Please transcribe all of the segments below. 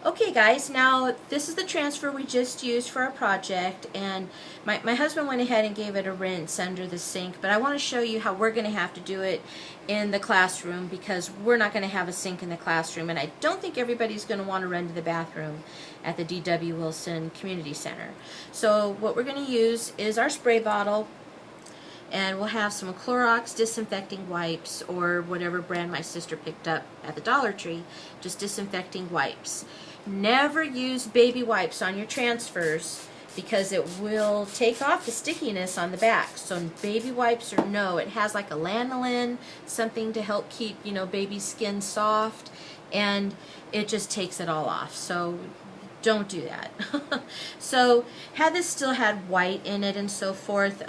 Okay guys, now this is the transfer we just used for our project, and my husband went ahead and gave it a rinse under the sink, but I want to show you how we're going to have to do it in the classroom because we're not going to have a sink in the classroom, and I don't think everybody's going to want to run to the bathroom at the D.W. Wilson Community Center. So what we're going to use is our spray bottle, and we'll have some Clorox disinfecting wipes or whatever brand my sister picked up at the Dollar Tree, just disinfecting wipes. Never use baby wipes on your transfers because it will take off the stickiness on the back. So baby wipes or no, it has like a lanolin, something to help keep, you know, baby skin soft, and it just takes it all off. So don't do that. So had this still had white in it and so forth,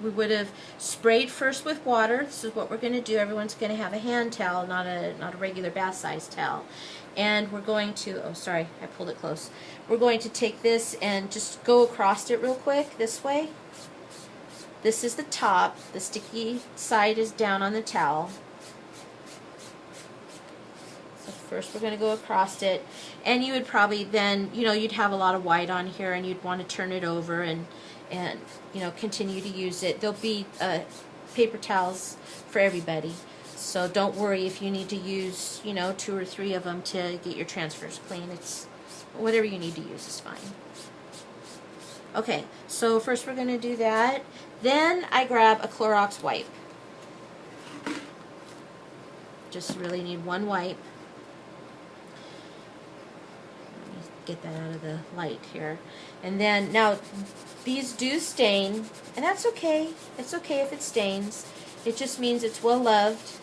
we would have sprayed first with water. This is what we're going to do. Everyone's going to have a hand towel, not a regular bath size towel. And we're going to, oh sorry, I pulled it close. We're going to take this and just go across it real quick this way. This is the top. The sticky side is down on the towel. First we're going to go across it, and you would probably then, you know, you'd have a lot of white on here and you'd want to turn it over and you know, continue to use it. There'll be paper towels for everybody, so don't worry if you need to use, you know, 2 or 3 of them to get your transfers clean. It's whatever you need to use is fine. Okay, so first we're going to do that. Then I grab a Clorox wipe. Just really need one wipe. Get that out of the light here. And then now these do stain, and that's okay. It's okay if it stains. It just means it's well loved.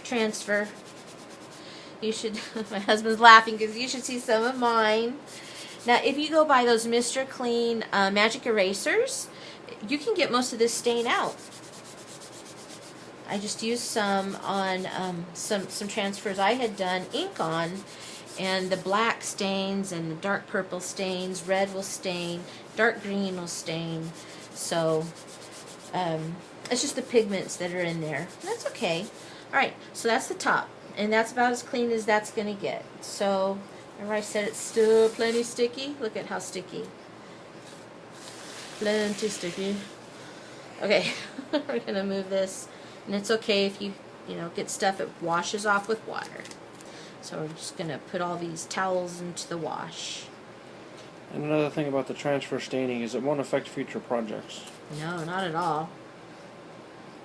Transfer. You should, my husband's laughing because you should see some of mine. Now if you go buy those Mr. Clean magic erasers, you can get most of this stain out. I just used some on some transfers I had done ink on, and the black stains and the dark purple stains, red will stain, dark green will stain. So it's just the pigments that are in there. That's okay. Alright, so that's the top, and that's about as clean as that's going to get. So remember I said it's still plenty sticky? Look at how sticky. Plenty sticky. Okay, we're going to move this, and it's okay if you know, get stuff that washes off with water. So we're just going to put all these towels into the wash. And another thing about the transfer staining is it won't affect future projects. No, not at all.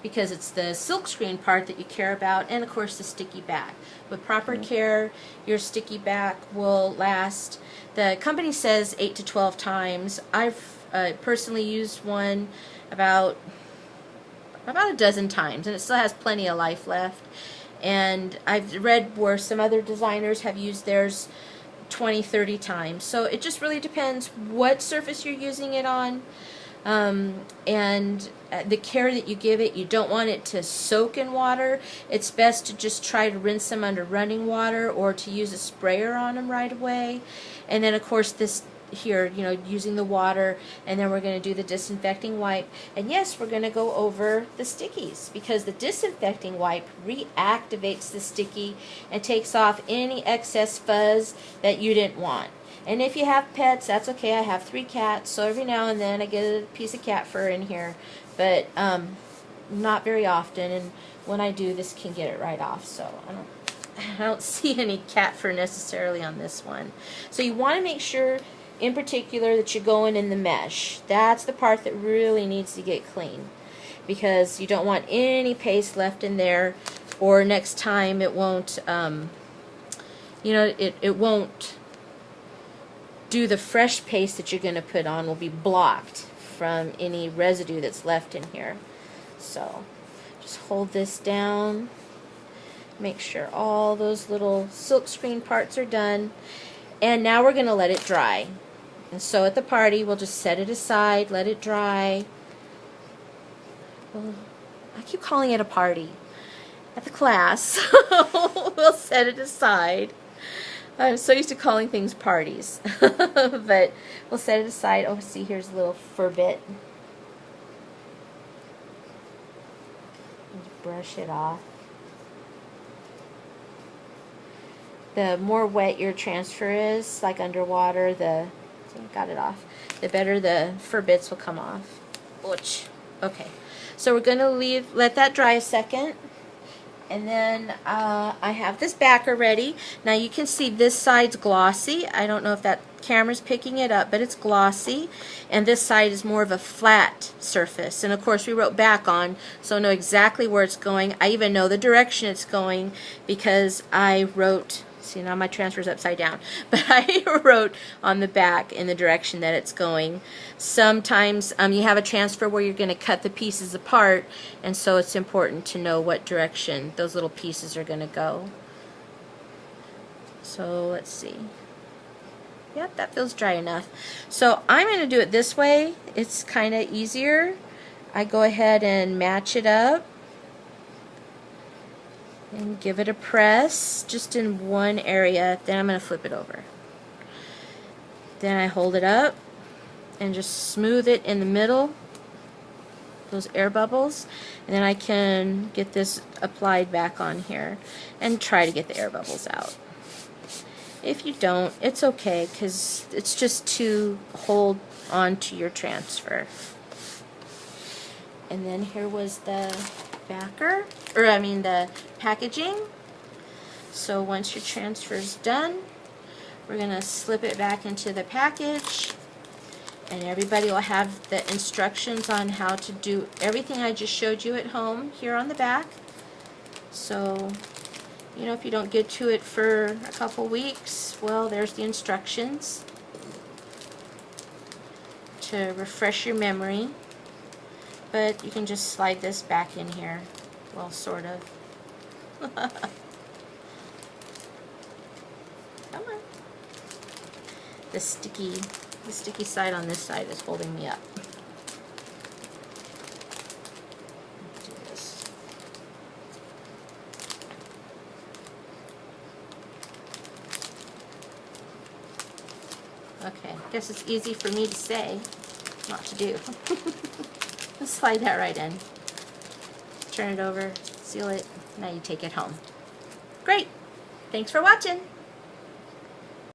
Because it's the silkscreen part that you care about, and of course the sticky back. With proper care, your sticky back will last. The company says 8 to 12 times. I've personally used one about a dozen times, and it still has plenty of life left. And I've read where some other designers have used theirs 20, 30 times. So it just really depends what surface you're using it on, and the care that you give it. You don't want it to soak in water. It's best to just try to rinse them under running water or to use a sprayer on them right away. And then of course this here, you know, using the water, and then we're going to do the disinfecting wipe. And yes, we're going to go over the stickies because the disinfecting wipe reactivates the sticky and takes off any excess fuzz that you didn't want. And if you have pets, that's okay. I have 3 cats, so every now and then I get a piece of cat fur in here, but not very often, and when I do, this can get it right off. So I don't see any cat fur necessarily on this one. So you want to make sure in particular that you're going in the mesh. That's the part that really needs to get clean, because you don't want any paste left in there, or next time it won't you know, it won't do the fresh paste that you're going to put on will be blocked from any residue that's left in here. So just hold this down, make sure all those little silkscreen parts are done, and now we're going to let it dry. And so at the party, we'll just set it aside, let it dry. Well, I keep calling it a party. At the class, we'll set it aside. I'm so used to calling things parties. But we'll set it aside. Oh, see, here's a little fur bit. Just brush it off. the more wet your transfer is, like underwater, got it off, the better the fur bits will come off. Ouch. Okay, so we're going to let that dry a second. And then I have this backer ready. Now you can see this side's glossy. I don't know if that camera's picking it up, but it's glossy. And this side is more of a flat surface. And of course we wrote back on, so I know exactly where it's going. I even know the direction it's going because I wrote, see now my transfer's upside down, but I wrote on the back in the direction that it's going. Sometimes you have a transfer where you're going to cut the pieces apart, and so it's important to know what direction those little pieces are going to go. So let's see. Yep, that feels dry enough. So I'm going to do it this way. It's kind of easier. I go ahead and match it up and give it a press just in one area. Then I'm going to flip it over. Then I hold it up and just smooth it in the middle, those air bubbles, and then I can get this applied back on here and try to get the air bubbles out. If you don't, it's okay, because it's just to hold on to your transfer. And then here was the backer, or I mean the packaging. So once your transfer is done, we're going to slip it back into the package, and everybody will have the instructions on how to do everything I just showed you at home here on the back. So, you know, if you don't get to it for a couple weeks, well, there's the instructions to refresh your memory. But you can just slide this back in here. Well, sort of. Come on. The sticky side on this side is holding me up. Let's do this. Okay, guess it's easy for me to say, not to do. Let's slide that right in. Turn it over, seal it, now you take it home. Great! Thanks for watching!